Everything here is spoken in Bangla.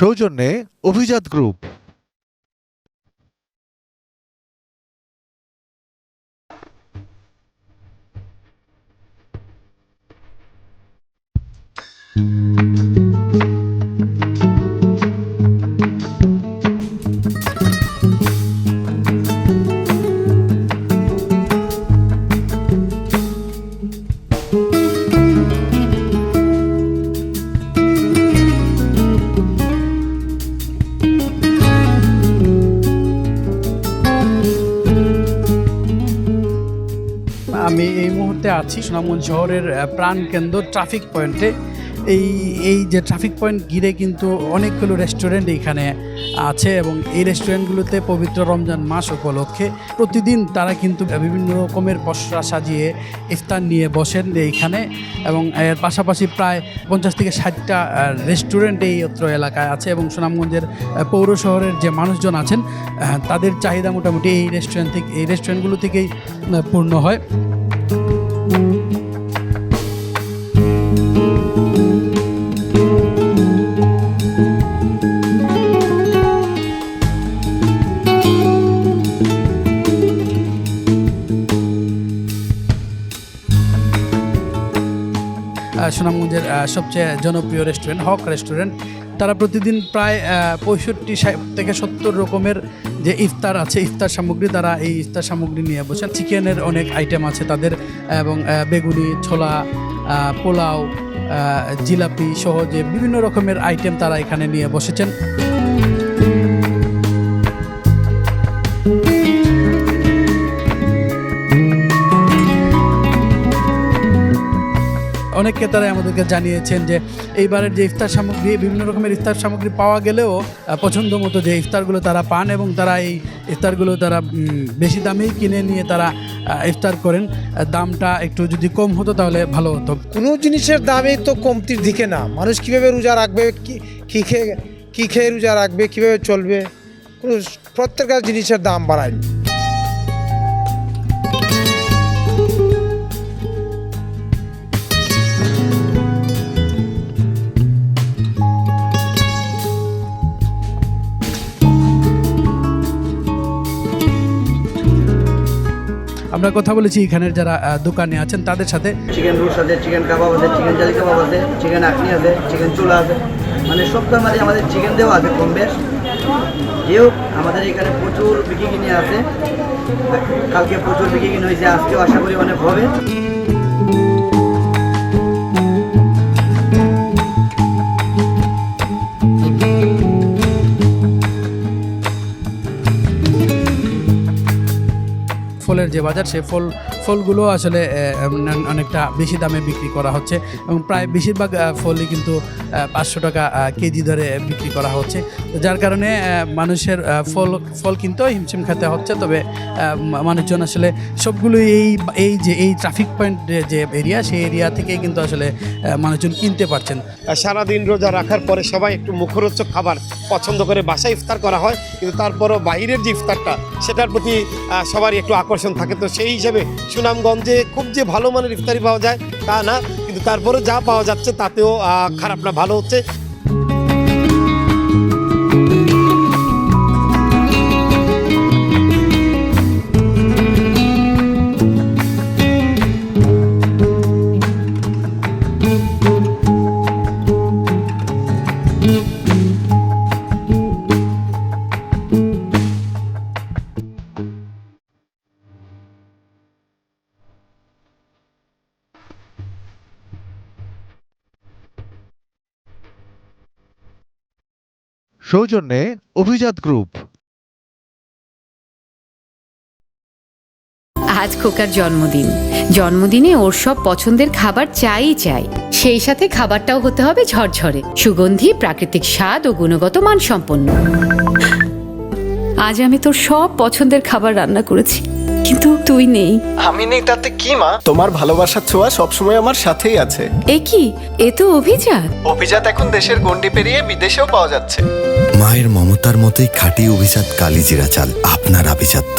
সৌজন্যে অভিজাত গ্রুপ। আমি এই মুহূর্তে আছি সুনামগঞ্জ শহরের প্রাণকেন্দ্র ট্রাফিক পয়েন্টে। এই যে ট্রাফিক পয়েন্ট ঘিরে কিন্তু অনেকগুলো রেস্টুরেন্ট এইখানে আছে এবং এই রেস্টুরেন্টগুলোতে পবিত্র রমজান মাস উপলক্ষে প্রতিদিন তারা কিন্তু বিভিন্ন রকমের পসরা সাজিয়ে ইফতার নিয়ে বসেন এইখানে এবং এর পাশাপাশি প্রায় 50 থেকে 60টা রেস্টুরেন্ট এই অত্র এলাকায় আছে এবং সুনামগঞ্জের পৌর শহরের যে মানুষজন আছেন তাদের চাহিদা মোটামুটি এই রেস্টুরেন্টগুলো থেকেই পূর্ণ হয়। সুনামগঞ্জের সবচেয়ে জনপ্রিয় রেস্টুরেন্ট হক রেস্টুরেন্ট, তারা প্রতিদিন প্রায় 65 থেকে 70 রকমের যে ইফতার আছে, ইফতার সামগ্রী, তারা এই ইফতার সামগ্রী নিয়ে বসেন। চিকেনের অনেক আইটেম আছে তাদের এবং বেগুনি, ছোলা, পোলাও, জিলাপি সহ যে বিভিন্ন রকমের আইটেম তারা এখানে নিয়ে বসেছেন। অনেক ক্রেতারাই আমাদেরকে জানিয়েছেন যে এইবারের যে ইফতার সামগ্রী, বিভিন্ন রকমের ইফতার সামগ্রী পাওয়া গেলেও পছন্দ মতো যে ইফতারগুলো তারা পান এবং তারা এই ইফতারগুলো তারা বেশি দামেই কিনে নিয়ে তারা ইফতার করেন। দামটা একটু যদি কম হতো তাহলে ভালো হতো। কোনো জিনিসের দামই তো কমতির দিকে না। মানুষ কীভাবে রোজা রাখবে, কী খেয়ে রোজা রাখবে, কীভাবে চলবে, কোনো প্রত্যেকটা জিনিসের দাম বাড়ায়নি। আমরা কথা বলেছি এখানের যারা দোকানে আছেন তাদের সাথে। চিকেন রোস্ট আছে, চিকেন কাবাব আছে, চিকেন জালি কাবাব আছে, চিকেন আখনি আছে, চিকেন চুলা আছে, মানে সপ্তাহের মাঝে আমাদের চিকেন দেওয়া আছে কম বেশ। যেও আমাদের এখানে প্রচুর বিক্রি কিনে আছে, কালকে প্রচুর বিক্রি কিনে হয়েছে, আজকেও আশা করি অনেক হবে। ফলের যে বাজার, সেই ফলগুলো আসলে অনেকটা বেশি দামে বিক্রি করা হচ্ছে এবং প্রায় বেশিরভাগ ফলই কিন্তু 500 টাকা কেজি ধরে বিক্রি করা হচ্ছে। যার কারণে মানুষের ফল কিনতেও হিমশিম খেতে হচ্ছে। তবে মানুষজন আসলে সবগুলোই এই ট্রাফিক পয়েন্ট যে এরিয়া, সেই এরিয়া থেকেই কিন্তু আসলে মানুষজন কিনতে পারছেন। সারাদিন রোজা রাখার পরে সবাই একটু মুখরোচক খাবার পছন্দ করে বাসায় ইফতার করা হয়, কিন্তু তারপরও বাইরের যে ইফতারটা সেটার প্রতি সবারই একটু আকর্ষণ থাকে। তো সেই হিসেবে সুনামগঞ্জে খুব যে ভালো মানের ইফতারি পাওয়া যায় তা না, কিন্তু তারপরে যা পাওয়া যাচ্ছে তাতেও খারাপ না, ভালো হচ্ছে। সৌজন্যে অভিজাত গ্রুপ। আজ খোকার জন্মদিনে ওর সব পছন্দের খাবার চাই। সেই সাথে খাবারটাও হতে হবে ঝরঝরে, সুগন্ধি, প্রাকৃতিক স্বাদ ও গুণগত মানসম্পন্ন। আজ আমি তোর সব পছন্দের খাবার রান্না করেছি, কিন্তু তুই নেই। আমি নেই তাতে কি মা, তোমার ভালোবাসার ছোঁয়া সবসময় আমার সাথেই আছে। এ কি, এ তো অভিজাত এখন দেশের গণ্ডি পেরিয়ে বিদেশেও পাওয়া যাচ্ছে। মায়ের মমতার মতোই খাঁটি অভিজাত কালিজিরা চাল, আপনার আভিজাত্য।